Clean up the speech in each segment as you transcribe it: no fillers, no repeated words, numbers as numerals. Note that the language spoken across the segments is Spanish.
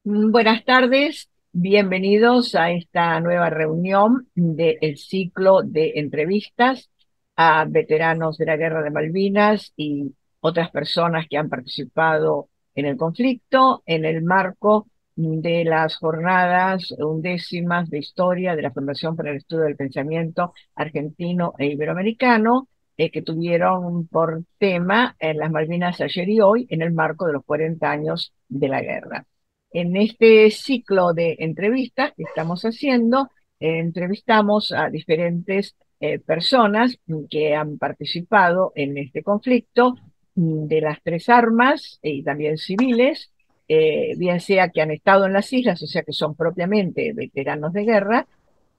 Buenas tardes, bienvenidos a esta nueva reunión del ciclo de entrevistas a veteranos de la Guerra de Malvinas y otras personas que han participado en el conflicto en el marco de las jornadas undécimas de historia de la Fundación para el Estudio del Pensamiento Argentino e Iberoamericano, que tuvieron por tema en las Malvinas ayer y hoy en el marco de los 40 años de la guerra. En este ciclo de entrevistas que estamos haciendo, entrevistamos a diferentes personas que han participado en este conflicto de las tres armas y también civiles, bien sea que han estado en las islas, o sea que son propiamente veteranos de guerra,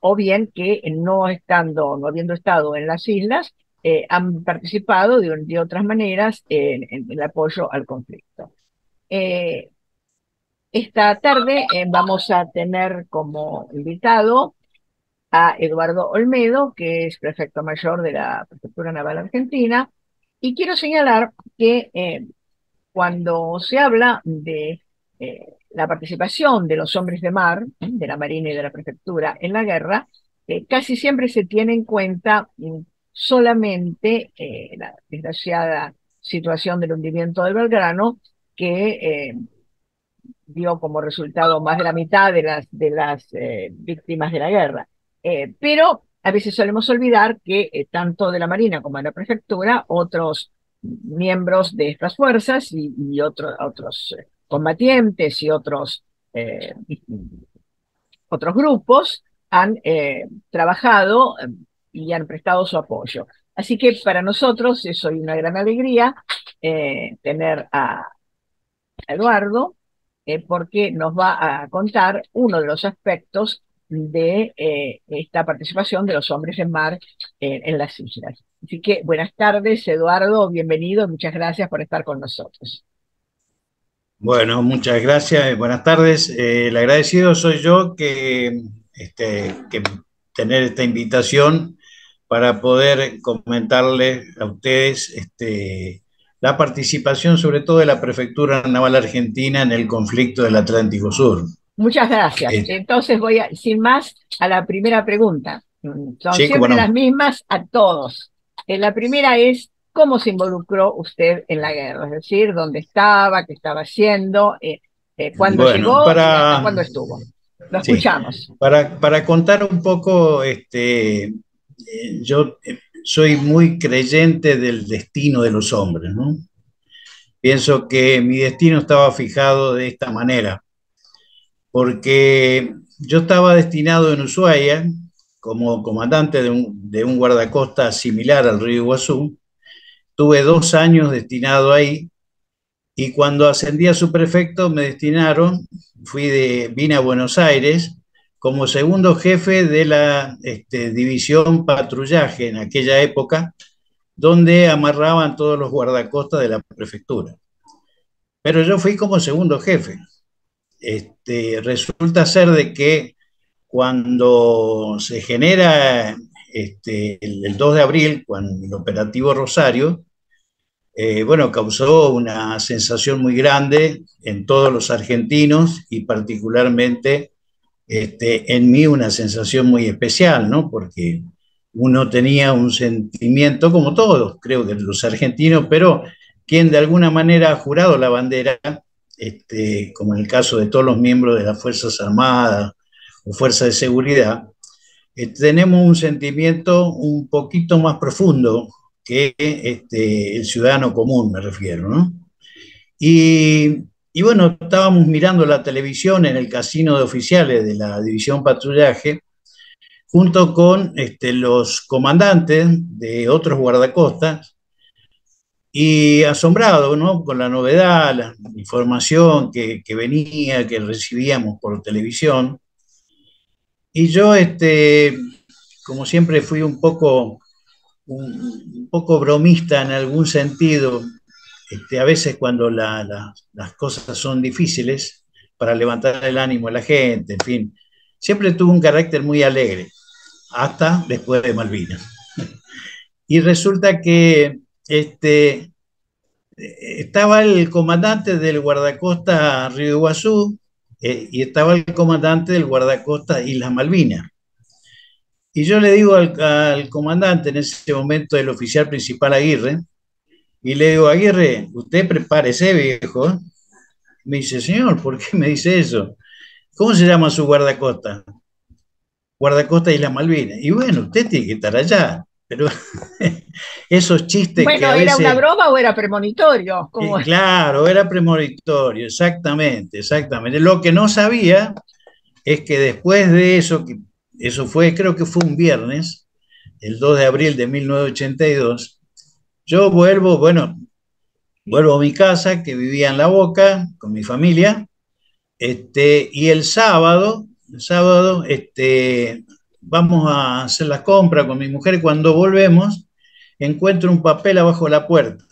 o bien que no habiendo estado en las islas, han participado de otras maneras en el apoyo al conflicto. Eh, esta tarde vamos a tener como invitado a Eduardo Olmedo, que es prefecto mayor de la Prefectura Naval Argentina, y quiero señalar que cuando se habla de la participación de los hombres de mar, de la Marina y de la Prefectura en la guerra, casi siempre se tiene en cuenta solamente la desgraciada situación del hundimiento del Belgrano, que dio como resultado más de la mitad de las víctimas de la guerra. Pero a veces solemos olvidar que tanto de la Marina como de la Prefectura, otros miembros de estas fuerzas y otros combatientes y otros grupos han trabajado y han prestado su apoyo. Así que para nosotros es hoy una gran alegría tener a Eduardo, porque nos va a contar uno de los aspectos de esta participación de los hombres en mar en las islas. Así que buenas tardes, Eduardo, bienvenido, muchas gracias por estar con nosotros. Bueno, muchas gracias. Buenas tardes. El agradecido soy yo que tener esta invitación para poder comentarles a ustedes la participación, sobre todo de la Prefectura Naval Argentina en el conflicto del Atlántico Sur. Muchas gracias. Eh, Entonces sin más, a la primera pregunta. Son sí, cómo siempre las no. mismas a todos. La primera es, ¿cómo se involucró usted en la guerra? Es decir, ¿dónde estaba? ¿Qué estaba haciendo? ¿Cuándo Bueno, llegó y hasta cuándo estuvo? Lo sí, escuchamos. para contar un poco, yo soy muy creyente del destino de los hombres, ¿no? Pienso que mi destino estaba fijado de esta manera, porque yo estaba destinado en Ushuaia como comandante de un guardacosta similar al río Iguazú. Tuve 2 años destinado ahí y cuando ascendí a subprefecto me destinaron, vine a Buenos Aires como segundo jefe de la división patrullaje en aquella época, donde amarraban todos los guardacostas de la prefectura. Pero yo fui como segundo jefe. Resulta ser de que cuando se genera el 2 de abril, cuando el operativo Rosario, bueno, causó una sensación muy grande en todos los argentinos y particularmente en mí una sensación muy especial, ¿no? Porque uno tenía un sentimiento, como todos, creo que los argentinos, pero quien de alguna manera ha jurado la bandera, como en el caso de todos los miembros de las Fuerzas Armadas o Fuerzas de Seguridad, tenemos un sentimiento un poquito más profundo que el ciudadano común, me refiero, ¿no? Y bueno, estábamos mirando la televisión en el casino de oficiales de la División Patrullaje, junto con los comandantes de otros guardacostas, y asombrado, ¿no? Con la novedad, la información que venía, que recibíamos por televisión. Y yo, como siempre, fui un poco bromista en algún sentido. A veces cuando las cosas son difíciles para levantar el ánimo de la gente, en fin, siempre tuvo un carácter muy alegre, hasta después de Malvinas. Y resulta que estaba el comandante del guardacosta Río Iguazú, y estaba el comandante del guardacosta Islas Malvinas. Y yo le digo al comandante, en ese momento el oficial principal Aguirre, y le digo, Aguirre, usted prepárese, viejo. Me dice, señor, ¿por qué me dice eso? ¿Cómo se llama su guardacosta? Guardacosta Islas Malvinas. Y bueno, usted tiene que estar allá. Pero esos chistes que Bueno, a ¿era una veces, broma o era premonitorio? ¿Cómo? claro, era premonitorio, exactamente, exactamente. Lo que no sabía es que después de eso, que eso fue, creo que fue un viernes, el 2 de abril de 1982, yo vuelvo, bueno, vuelvo a mi casa, que vivía en La Boca, con mi familia, y el sábado, vamos a hacer la compra con mi mujer y cuando volvemos encuentro un papel abajo de la puerta.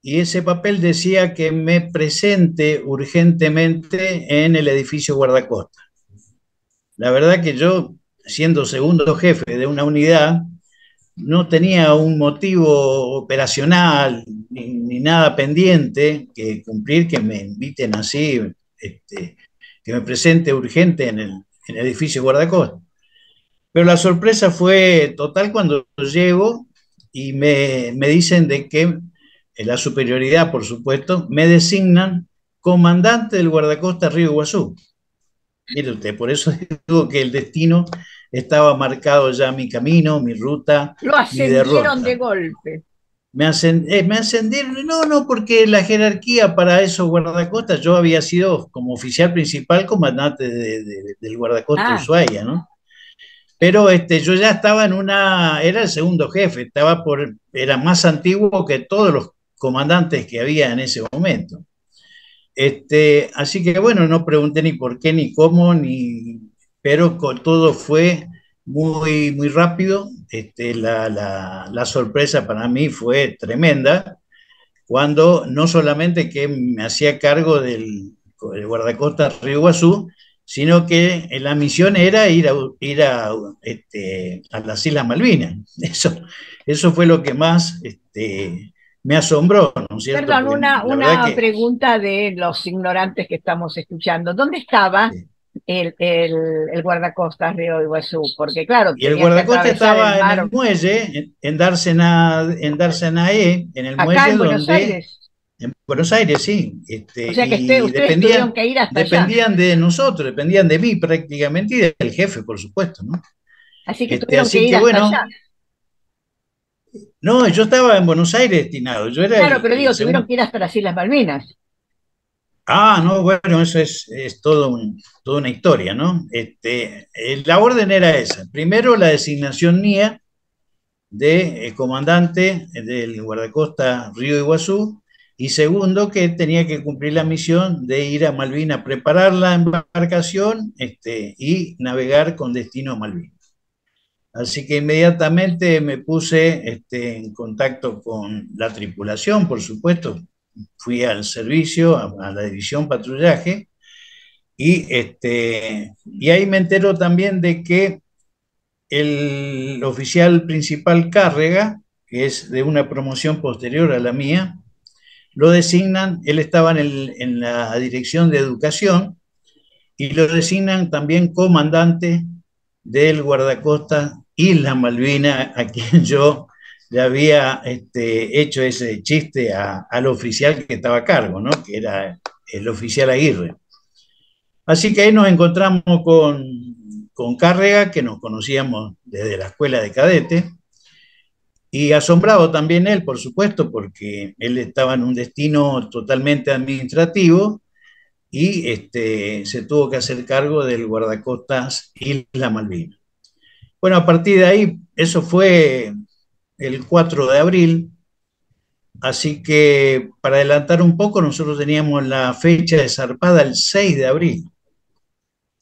Y ese papel decía que me presente urgentemente en el edificio guardacosta. La verdad que yo, siendo segundo jefe de una unidad, no tenía un motivo operacional ni nada pendiente que cumplir, que me inviten así, este, que me presente urgente en el edificio guardacosta. Pero la sorpresa fue total cuando llego y me dicen de que la superioridad, por supuesto, me designan comandante del guardacosta Río Iguazú. Mire usted, por eso digo que el destino estaba marcado ya mi camino, mi ruta, Lo mi ascendieron de derrota. golpe. Me ascendieron, no, porque la jerarquía para esos guardacostas, yo había sido como oficial principal comandante del guardacosta Ah, Ushuaia, ¿no? Pero yo ya estaba era el segundo jefe, era más antiguo que todos los comandantes que había en ese momento. Así que bueno, no pregunté ni por qué, ni cómo, pero todo fue muy, muy rápido. La sorpresa para mí fue tremenda cuando no solamente que me hacía cargo del guardacosta Río Iguazú, sino que la misión era ir a las Islas Malvinas. Eso fue lo que más me asombró, ¿no es cierto? perdón, Porque la verdad una que pregunta de los ignorantes que estamos escuchando. ¿Dónde estaba sí. el guardacostas Río Iguazú? Porque claro, Y el tenías que guardacosta atravesar el estaba en el mar muelle, en Dársena, en el acá muelle en Buenos donde, Aires. en Buenos Aires, sí, O sea que y ustedes tuvieron que ir hasta allá. dependían de nosotros, dependían de mí prácticamente y del jefe, por supuesto, ¿no? Así que tuvieron que Así ir que hasta bueno, allá. no, yo estaba en Buenos Aires destinado, yo era Claro, pero el digo, tuvieron segundo. que ir hasta las Islas Malvinas. No, bueno, eso es toda una historia, ¿no? La orden era esa. Primero, la designación mía de comandante del guardacosta Río Iguazú, y segundo, que tenía que cumplir la misión de ir a Malvinas, preparar la embarcación y navegar con destino a Malvinas. Así que inmediatamente me puse en contacto con la tripulación, por supuesto, fui al servicio, a la división patrullaje, y ahí me entero también de que el oficial principal Cárrega, que es de una promoción posterior a la mía, lo designan, él estaba en la dirección de educación, y lo designan también comandante del guardacosta Isla Malvina, a quien yo le había hecho ese chiste al oficial que estaba a cargo, ¿no? Que era el oficial Aguirre. Así que ahí nos encontramos con Cárrega, que nos conocíamos desde la escuela de cadetes, y asombrado también él, por supuesto, porque él estaba en un destino totalmente administrativo y se tuvo que hacer cargo del guardacostas Isla Malvina. Bueno, a partir de ahí, eso fue el 4 de abril, así que para adelantar un poco, nosotros teníamos la fecha de zarpada el 6 de abril.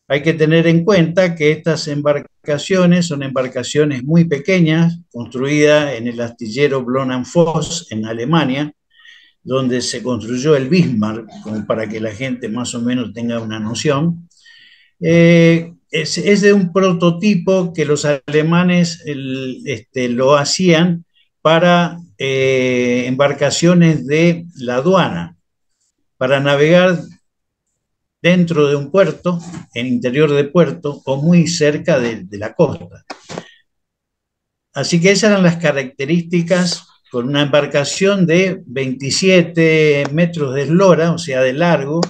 Hay que tener en cuenta que estas embarcaciones son embarcaciones muy pequeñas, construidas en el astillero Blon Voss en Alemania, donde se construyó el Bismarck, como para que la gente más o menos tenga una noción. Es de un prototipo que los alemanes lo hacían para embarcaciones de la aduana, para navegar dentro de un puerto, en interior de puerto o muy cerca de la costa. Así que esas eran las características con una embarcación de 27 metros de eslora, o sea, de largo,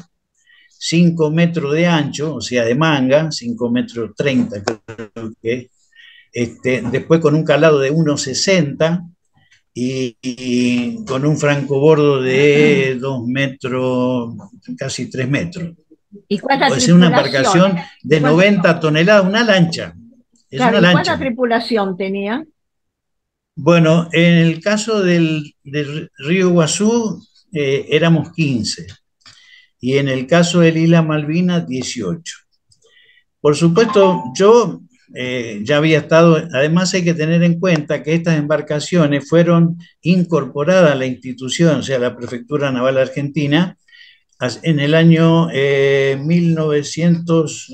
5 metros de ancho, o sea, de manga, 5 metros 30, creo que, después con un calado de 1,60 y con un francobordo de 2 metros, casi 3 metros. ¿Y cuánta Es una tripulación? embarcación de 90 toneladas, una lancha. Es Claro, una ¿y cuánta lancha. tripulación tenía? Bueno, en el caso del río Iguazú éramos 15 y en el caso del Isla Malvinas 18. Por supuesto, yo ya había estado, además hay que tener en cuenta que estas embarcaciones fueron incorporadas a la institución, o sea, la Prefectura Naval Argentina, en el año 1900,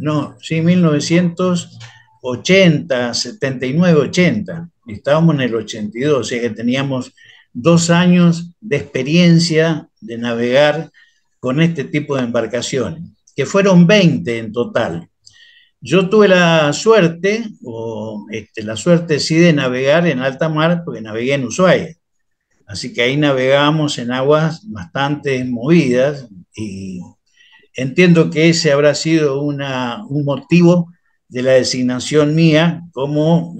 no, sí, 1980, 79, 80. Estábamos en el 82, o sea que teníamos 2 años de experiencia de navegar con este tipo de embarcaciones, que fueron 20 en total. Yo tuve la suerte, la suerte sí de navegar en alta mar, porque navegué en Ushuaia. Así que ahí navegábamos en aguas bastante movidas y entiendo que ese habrá sido un motivo de la designación mía como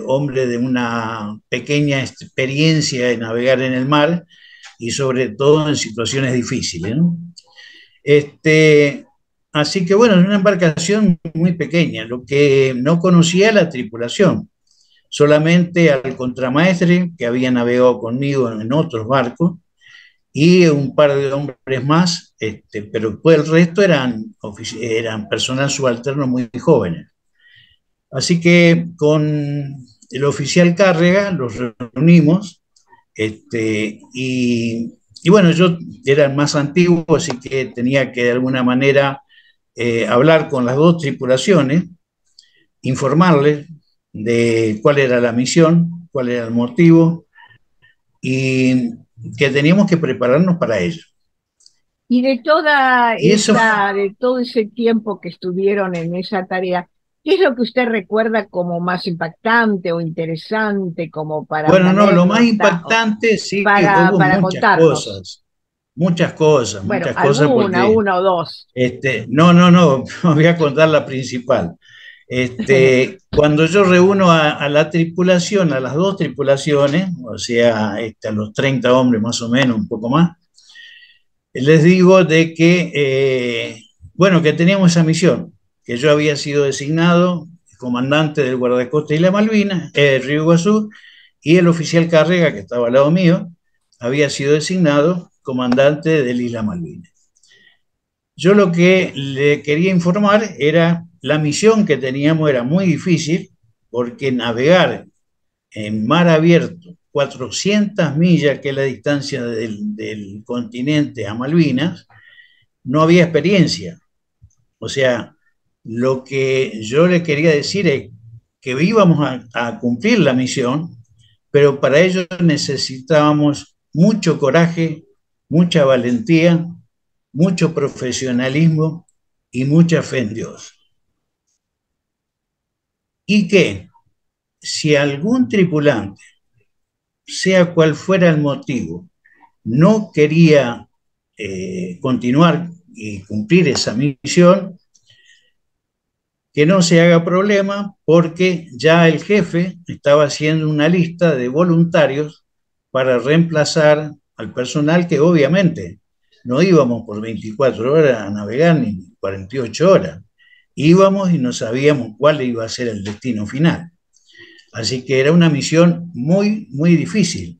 hombre de una pequeña experiencia de navegar en el mar y sobre todo en situaciones difíciles, ¿no? Este, Así que bueno, es una embarcación muy pequeña, lo que no conocía la tripulación, solamente al contramaestre que había navegado conmigo en otros barcos y un par de hombres más, pero después el resto eran personal subalterno muy jóvenes. Así que con el oficial Cárrega los reunimos y bueno, yo era el más antiguo, así que tenía que de alguna manera hablar con las dos tripulaciones, informarles de cuál era la misión, cuál era el motivo y que teníamos que prepararnos para ello. Y Y eso, de todo ese tiempo que estuvieron en esa tarea, ¿qué es lo que usted recuerda como más impactante o interesante, como para una bueno, no, lo más anécdota o impactante sí, hubo para contarnos? Bueno, muchas cosas alguna, porque, una o dos. no, voy a contar la principal. Cuando yo reúno a la tripulación, a las dos tripulaciones, o sea, a los 30 hombres más o menos, un poco más, les digo de que, bueno, que teníamos esa misión, que yo había sido designado comandante del guardacosta y la Malvinas, Río Iguazú, y el oficial Carrega, que estaba al lado mío, había sido designado comandante del Isla Malvinas. Yo lo que le quería informar era la misión que teníamos era muy difícil porque navegar en mar abierto 400 millas, que es la distancia del continente a Malvinas, no había experiencia. O sea, lo que yo le quería decir es que íbamos a cumplir la misión, pero para ello necesitábamos mucho coraje, mucha valentía, mucho profesionalismo y mucha fe en Dios. Y que si algún tripulante, sea cual fuera el motivo, no quería continuar y cumplir esa misión, que no se haga problema porque ya el jefe estaba haciendo una lista de voluntarios para reemplazar al personal que obviamente no íbamos por 24 horas a navegar ni 48 horas. Íbamos y no sabíamos cuál iba a ser el destino final. Así que era una misión muy, muy difícil.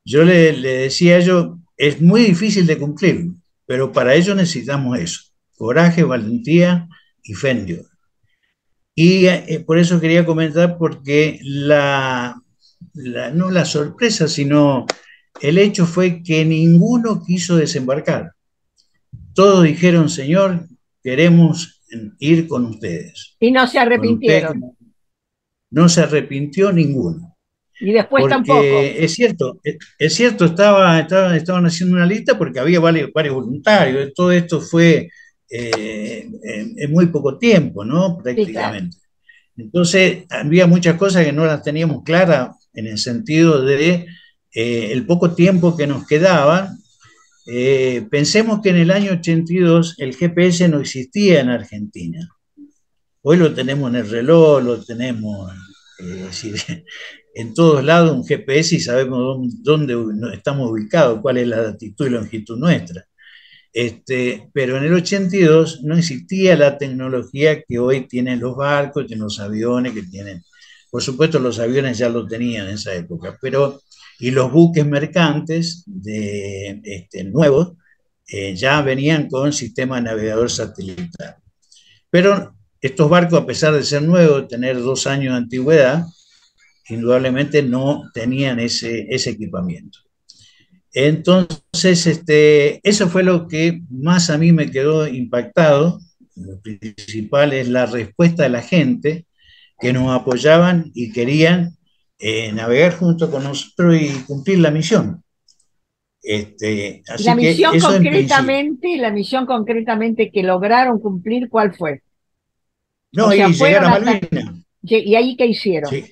Yo le decía a ellos, es muy difícil de cumplir, pero para ello necesitamos eso, coraje, valentía y fe en Dios. Y por eso quería comentar, porque no la sorpresa, sino el hecho fue que ninguno quiso desembarcar. Todos dijeron, Señor, queremos ir con ustedes. Y no se Con usted arrepintieron. no se arrepintió ninguno. Y después tampoco. Porque es cierto, estaban haciendo una lista porque había varios voluntarios. Todo esto fue en muy poco tiempo, ¿no? Sí, claro. Prácticamente. Entonces, había muchas cosas que no las teníamos claras en el sentido de el poco tiempo que nos quedaba. Pensemos que en el año 82 el GPS no existía en Argentina. Hoy lo tenemos en el reloj, lo tenemos es decir, en todos lados un GPS y sabemos dónde estamos ubicados, cuál es la latitud y longitud nuestra. Pero en el 82 no existía la tecnología que hoy tienen los barcos, tienen los aviones, que tienen, por supuesto los aviones ya lo tenían en esa época, pero y los buques mercantes nuevos ya venían con sistema de navegador satelital. Pero estos barcos, a pesar de ser nuevos, tener 2 años de antigüedad, indudablemente no tenían ese equipamiento. Entonces, eso fue lo que más a mí me quedó impactado. Lo principal es la respuesta de la gente que nos apoyaban y querían navegar junto con nosotros y cumplir la misión. Y Así que eso en principio. la misión concretamente que lograron cumplir, ¿cuál fue? O No, sea, y llegar fueron a hasta... Malvinas. ¿Y ahí qué hicieron? Sí.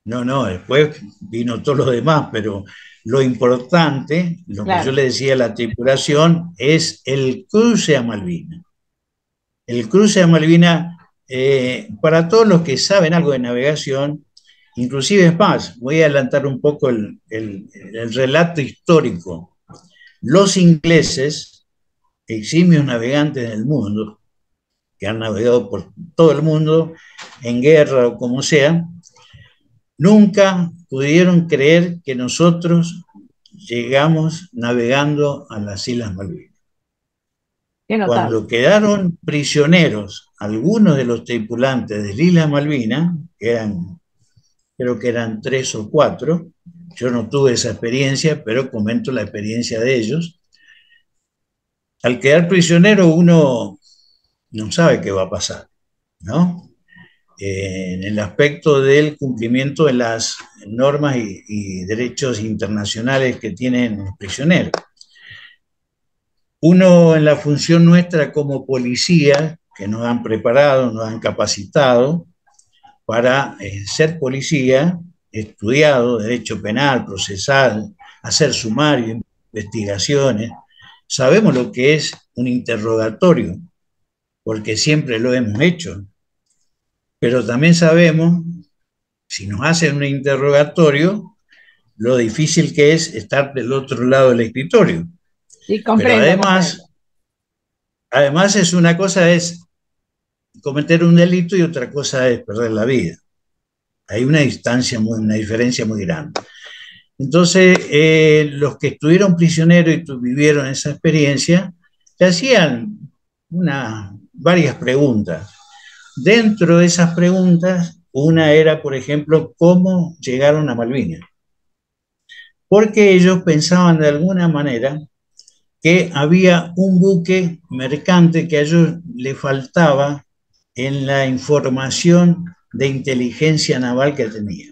No, no, después vino todo lo demás, pero lo importante, lo que yo Claro. le decía a la tripulación, es el cruce a Malvinas. El cruce a Malvinas, para todos los que saben algo de navegación, inclusive es más, voy a adelantar un poco el relato histórico. Los ingleses, eximios navegantes del mundo, que han navegado por todo el mundo, en guerra o como sea, nunca pudieron creer que nosotros llegamos navegando a las Islas Malvinas. Qué notable. Cuando quedaron prisioneros algunos de los tripulantes de las Islas Malvinas, creo que eran 3 o 4, yo no tuve esa experiencia, pero comento la experiencia de ellos. Al quedar prisionero uno no sabe qué va a pasar, ¿no? En el aspecto del cumplimiento de las normas y derechos internacionales que tienen los prisioneros. Uno en la función nuestra como policía, que nos han preparado, nos han capacitado para ser policía, estudiado derecho penal, procesal, hacer sumario, investigaciones, sabemos lo que es un interrogatorio, porque siempre lo hemos hecho, pero también sabemos, si nos hacen un interrogatorio, lo difícil que es estar del otro lado del escritorio. Sí, Pero comprendo, comprendo. además es una cosa es cometer un delito y otra cosa es perder la vida. Hay una diferencia muy grande. Entonces, los que estuvieron prisioneros y vivieron esa experiencia, te hacían varias preguntas. Dentro de esas preguntas, una era, por ejemplo, ¿cómo llegaron a Malvinas? Porque ellos pensaban de alguna manera que había un buque mercante que a ellos le faltaba en la información de inteligencia naval que tenía.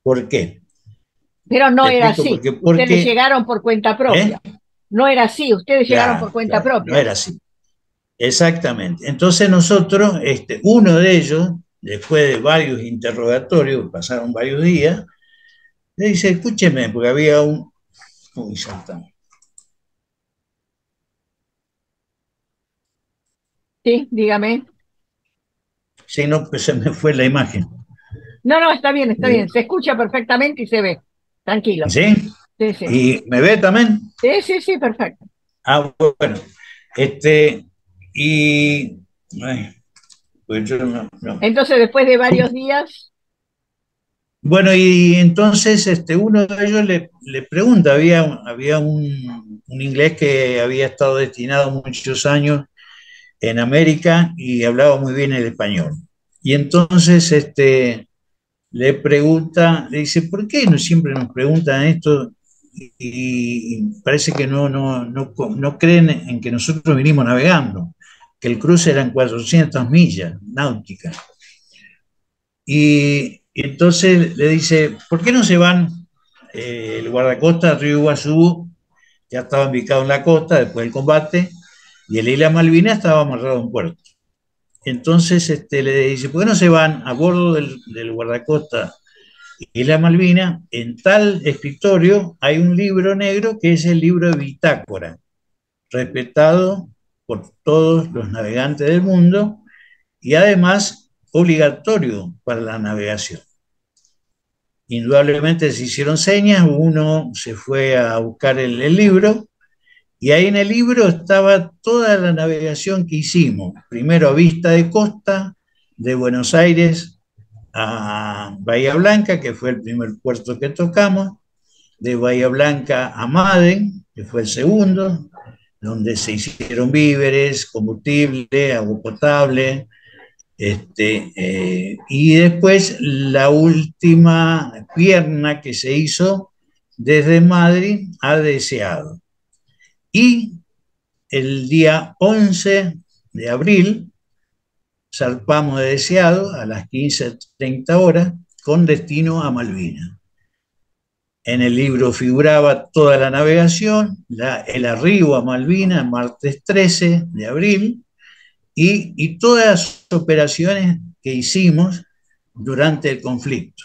¿Por qué? Pero no Te era explico así. por qué. Ustedes Porque, llegaron por cuenta ¿eh? propia. No era así. Ustedes llegaron por Claro, cuenta claro, no propia. era así. Exactamente. Entonces nosotros, uno de ellos, después de varios interrogatorios, pasaron varios días, le dice, escúcheme, porque había un... Uy, saltamos. Sí, dígame. Si no, pues se me fue la imagen. No, no, está bien, está Eh, bien. Se escucha perfectamente y se ve. Tranquilo. ¿Sí? Sí, sí. ¿Y me ve también? Sí, sí, sí, perfecto. Ah, bueno. Este, y... Ay, pues yo no. Entonces, después de varios días, Bueno, y entonces uno de ellos le pregunta, había un inglés que había estado destinado muchos años en América y hablaba muy bien el español. Y entonces le pregunta, le dice, ¿por qué no siempre nos preguntan esto? Y parece que no creen en que nosotros vinimos navegando, que el cruce eran 400 millas náuticas. Y Y entonces le dice, ¿por qué no se van el guardacosta Río Iguazú? Ya estaba ubicado en la costa después del combate, y el Isla Malvinas estaba amarrado a un puerto. Entonces le dice, ¿por qué no se van a bordo del guardacosta Isla Malvina? En tal escritorio hay un libro negro que es el libro de bitácora, respetado por todos los navegantes del mundo y además obligatorio para la navegación. Indudablemente se hicieron señas, uno se fue a buscar el libro, y ahí en el libro estaba toda la navegación que hicimos, primero a vista de costa, de Buenos Aires a Bahía Blanca, que fue el primer puerto que tocamos, de Bahía Blanca a Maden, que fue el segundo, donde se hicieron víveres, combustible, agua potable, y después la última pierna que se hizo desde Madrid a Deseado. Y el día 11 de abril zarpamos de Deseado a las 15:30 horas con destino a Malvinas. En el libro figuraba toda la navegación, el arribo a Malvinas, martes 13 de abril, y todas las operaciones que hicimos durante el conflicto.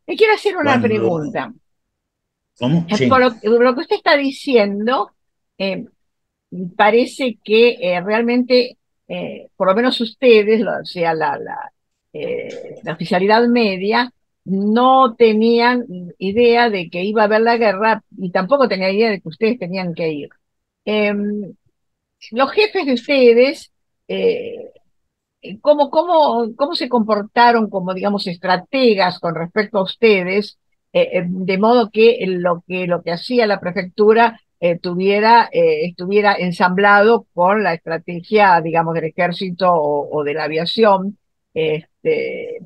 Le quiero hacer una Cuando, pregunta. ¿cómo? Por Sí. lo que usted está diciendo, eh, parece que realmente, por lo menos ustedes, o sea, la oficialidad media, no tenían idea de que iba a haber la guerra y tampoco tenía idea de que ustedes tenían que ir. Los jefes de ustedes, eh, ¿cómo se comportaron como, digamos, estrategas con respecto a ustedes, de modo que lo que hacía la prefectura estuviera ensamblado con la estrategia, digamos, del ejército o de la aviación, este,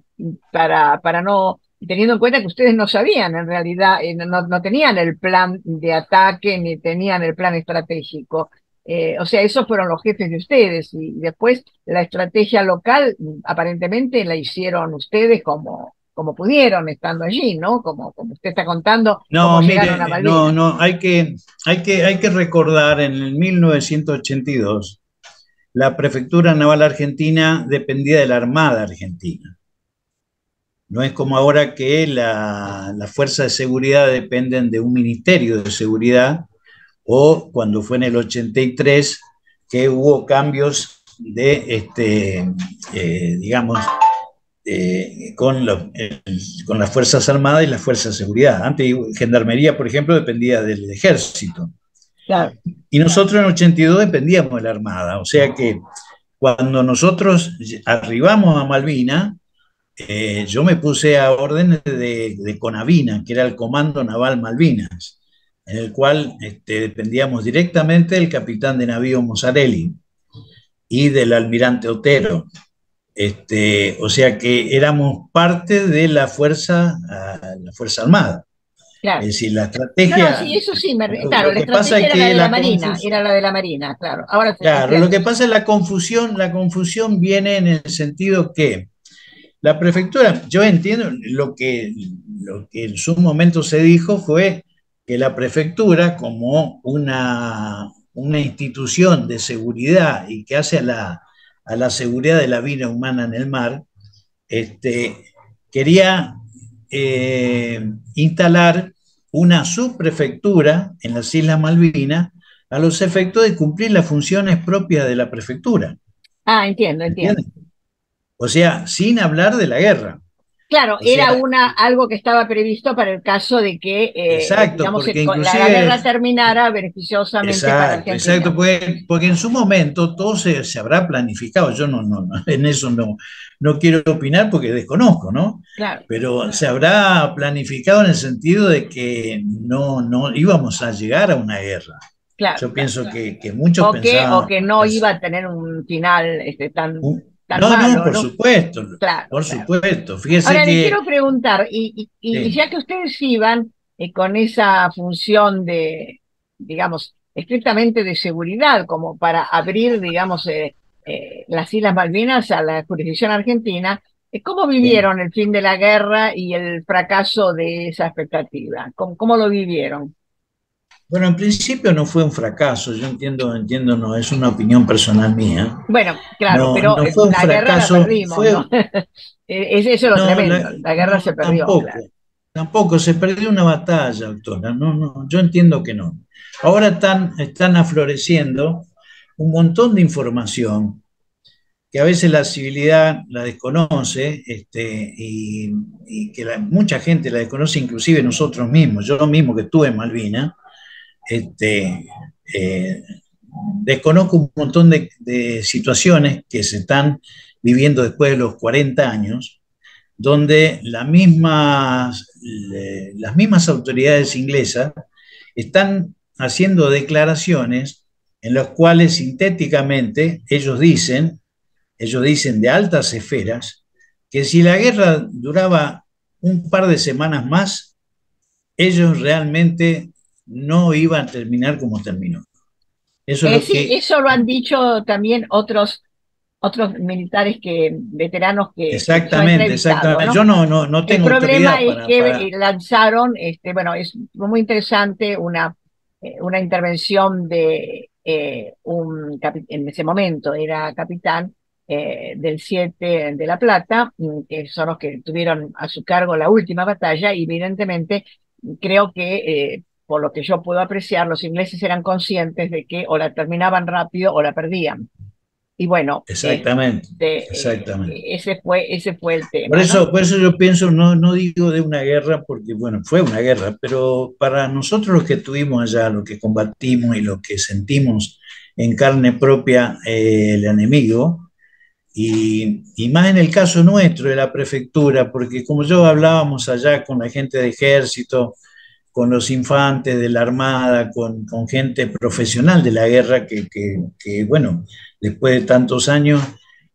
para no, teniendo en cuenta que ustedes no sabían en realidad, no tenían el plan de ataque ni tenían el plan estratégico? O sea, esos fueron los jefes de ustedes y después la estrategia local aparentemente la hicieron ustedes como pudieron estando allí, ¿no? Como usted está contando, cómo No, llegaron a mire, no, Malvinas. no, hay que recordar en el 1982 la Prefectura Naval Argentina dependía de la Armada Argentina. No es como ahora que las fuerzas de seguridad dependen de un ministerio de seguridad, o cuando fue en el 83 que hubo cambios digamos, con las Fuerzas Armadas y las Fuerzas de Seguridad. Antes, Gendarmería, por ejemplo, dependía del Ejército. Claro. Y nosotros en el 82 dependíamos de la Armada. O sea que cuando nosotros arribamos a Malvinas, yo me puse a órdenes de Conavina, que era el Comando Naval Malvinas, en el cual dependíamos directamente del capitán de navío Mozzarelli y del almirante Otero. O sea que éramos parte de la fuerza armada. Es Claro. decir, la No, no, estrategia, sí, eso sí, claro, lo la que pasa estrategia es era la que de la la Marina, confusión, era la de la Marina, claro. Ahora se claro, lo entiende. que pasa es la confusión viene en el sentido que la prefectura, yo entiendo lo que en su momento se dijo fue que la prefectura, como una institución de seguridad y que hace a la seguridad de la vida humana en el mar, quería instalar una subprefectura en las Islas Malvinas a los efectos de cumplir las funciones propias de la prefectura. Ah, entiendo, entiendo. ¿Entiendes? O sea, sin hablar de la guerra. Claro, O era sea, algo que estaba previsto para el caso de que, exacto, digamos, porque la inclusive, guerra terminara beneficiosamente para exacto, Argentina. exacto, porque en su momento todo se habrá planificado. Yo no, en eso no quiero opinar porque desconozco, ¿no? Claro, Pero se habrá planificado en el sentido de que no íbamos a llegar a una guerra. claro, Yo claro. pienso que muchos O que pensaban. no iba a tener un final tan No, malo, por ¿no? supuesto, Claro, por claro. supuesto. Fíjese Ahora le que quiero preguntar, y ya que ustedes iban con esa función de, digamos, estrictamente de seguridad, como para abrir, digamos, las Islas Malvinas a la jurisdicción argentina, ¿Cómo Eh, vivieron el fin de la guerra y el fracaso de esa expectativa? ¿Cómo lo vivieron? bueno, en principio no fue un fracaso, yo entiendo, no, es una opinión personal mía. Bueno, claro, No, pero no fue un la guerra la fracaso, perdimos, fue, ¿no? Eso es lo no, tremendo, la guerra se no, perdió, claro. tampoco, se perdió una batalla, doctora, no, yo entiendo que no. Ahora están afloreciendo un montón de información que a veces la civilidad la desconoce, y que mucha gente la desconoce, inclusive nosotros mismos. Yo mismo que estuve en Malvinas, este, eh, desconozco un montón de situaciones que se están viviendo después de los 40 años, donde las mismas autoridades inglesas están haciendo declaraciones en las cuales sintéticamente ellos dicen de altas esferas, que si la guerra duraba un par de semanas más, ellos realmente no iban a terminar como terminó. Eso es lo Sí, que eso lo han dicho también otros militares veteranos que yo he exactamente, entrevistado, exactamente. ¿no? Yo no El tengo problema autoridad es para, que para lanzaron, bueno, es muy interesante una intervención de en ese momento era capitán del 7 de La Plata, que son los que tuvieron a su cargo la última batalla, y evidentemente creo que, por lo que yo puedo apreciar, los ingleses eran conscientes de que o la terminaban rápido o la perdían. Y bueno, exactamente, exactamente. ese fue el Por tema, ¿no? eso, por eso yo pienso, no digo de una guerra, porque bueno, fue una guerra, pero para nosotros los que estuvimos allá, los que combatimos y los que sentimos en carne propia el enemigo, y más en el caso nuestro de la prefectura, porque como yo hablábamos allá con la gente de ejército, con los infantes de la Armada, con gente profesional de la guerra que, bueno, después de tantos años,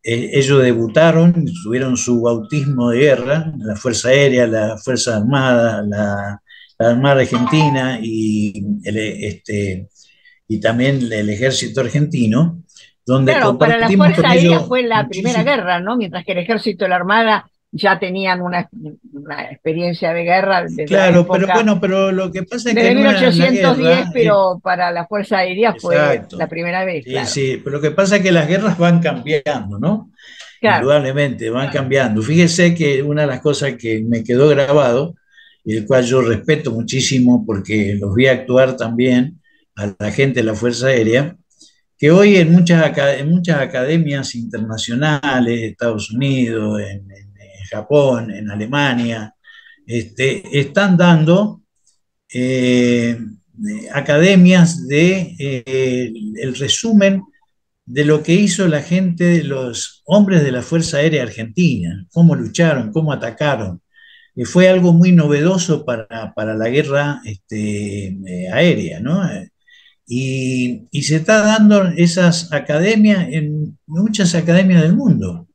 ellos debutaron, tuvieron su bautismo de guerra, la Fuerza Aérea, la Fuerza Armada, la Armada Argentina y también el Ejército Argentino, donde Claro, para la compartimos Fuerza con Aérea ellos fue la Primera muchísimo. Guerra, ¿no? Mientras que el Ejército y la Armada ya tenían una experiencia de guerra desde la Claro, pero época, bueno, pero lo que pasa es que desde no era la 1810, guerra. pero para la Fuerza Aérea fue la Exacto. primera vez, Sí, claro. sí, pero lo que pasa es que las guerras van cambiando, ¿no? Claro, Indudablemente, van cambiando. Fíjese que una de las cosas que me quedó grabado, y el cual yo respeto muchísimo porque los vi actuar también a la gente de la Fuerza Aérea, que hoy en muchas academias internacionales, Estados Unidos, en Japón, en Alemania, están dando eh, academias de el resumen de lo que hizo la gente, los hombres de la Fuerza Aérea Argentina, cómo lucharon, cómo atacaron. Fue algo muy novedoso para la guerra aérea, ¿no? Y se está dando esas academias en muchas academias del mundo.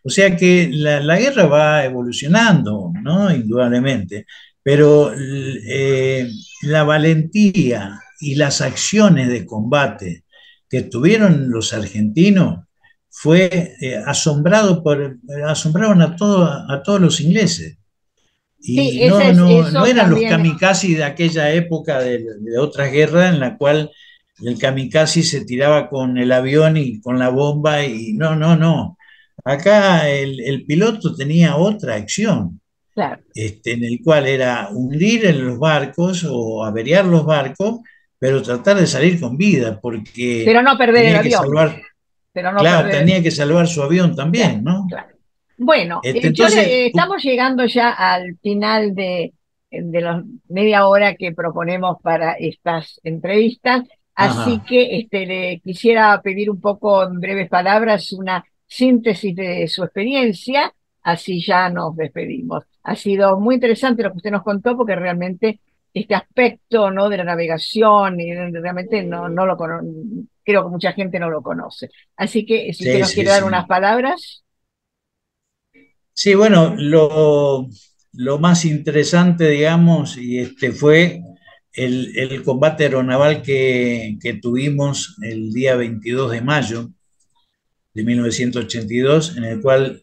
O sea que la guerra va evolucionando, ¿no? Indudablemente, pero la valentía y las acciones de combate que tuvieron los argentinos fue asombraron a todos los ingleses. sí, Y no eso eran los también. kamikazes de aquella época de otras guerras en la cual el kamikaze se tiraba con el avión y con la bomba y no. Acá el piloto tenía otra acción, Claro, en el cual era hundir en los barcos o averiar los barcos, pero tratar de salir con vida, porque pero no perder el tenía que avión, salvar, pero no claro, perder, tenía que salvar su avión claro, también, ¿no? claro. Bueno, Entonces, estamos llegando ya al final de la media hora que proponemos para estas entrevistas, así ajá. que le quisiera pedir un poco en breves palabras una síntesis de su experiencia, así ya nos despedimos. Ha sido muy interesante lo que usted nos contó porque realmente este aspecto, ¿no?, de la navegación realmente no creo que mucha gente no lo conoce. Así que si usted Sí, nos quiere sí, dar unas sí. palabras. Sí, bueno, lo más interesante, digamos, fue el combate aeronaval que tuvimos el día 22 de mayo de 1982, en el cual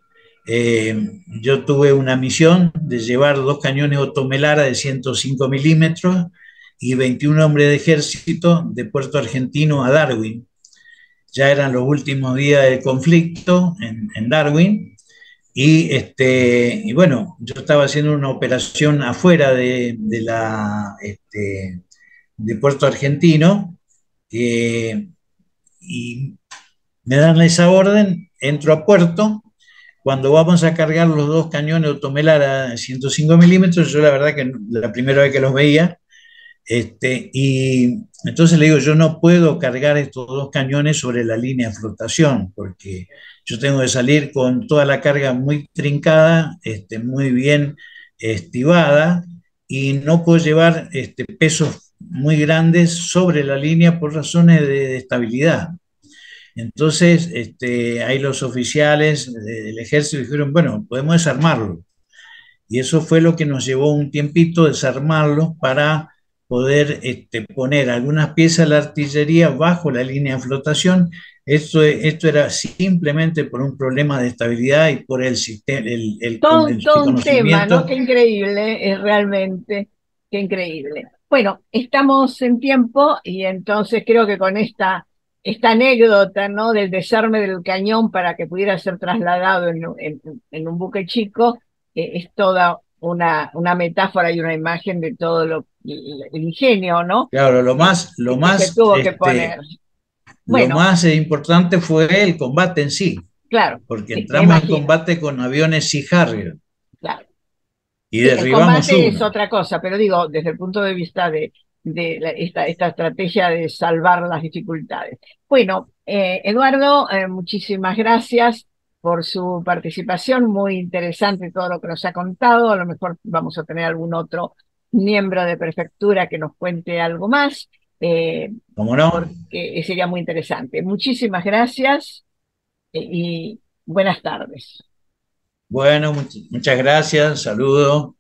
Yo tuve una misión de llevar dos cañones Otomelara de 105 milímetros y 21 hombres de ejército de Puerto Argentino a Darwin. Ya eran los últimos días del conflicto en Darwin. Y bueno, yo estaba haciendo una operación afuera de Puerto Argentino, y me dan esa orden, entro a puerto. Cuando vamos a cargar los dos cañones Otomelar a 105 milímetros, yo la verdad que la primera vez que los veía, y entonces le digo, yo no puedo cargar estos dos cañones sobre la línea de flotación, porque yo tengo que salir con toda la carga muy trincada, muy bien estivada, y no puedo llevar pesos muy grandes sobre la línea por razones de estabilidad. Entonces, ahí los oficiales del ejército dijeron, bueno, podemos desarmarlo. Y eso fue lo que nos llevó un tiempito desarmarlo para poder poner algunas piezas de la artillería bajo la línea de flotación. Esto era simplemente por un problema de estabilidad y por el, sistema, el Todo un tema, ¿no? conocimiento. Qué increíble, es realmente, qué increíble. Bueno, estamos en tiempo y entonces creo que con esta anécdota, ¿no? Del desarme del cañón para que pudiera ser trasladado en un buque chico, es toda una metáfora y una imagen de todo el ingenio, ¿no? Claro, lo Que, más, lo que se más, tuvo que este, poner. lo Bueno, más importante fue el combate en sí, claro, porque sí, me entramos en imagino, combate con aviones Sea Harrier claro. y Sí, el derribamos combate es uno. otra cosa, pero digo, desde el punto de vista esta estrategia de salvar las dificultades. Bueno, Eduardo, muchísimas gracias por su participación, muy interesante todo lo que nos ha contado. A lo mejor vamos a tener algún otro miembro de prefectura que nos cuente algo más, eh, ¿Cómo no? porque sería muy interesante. Muchísimas gracias, y buenas tardes. Bueno, muchas gracias, saludos.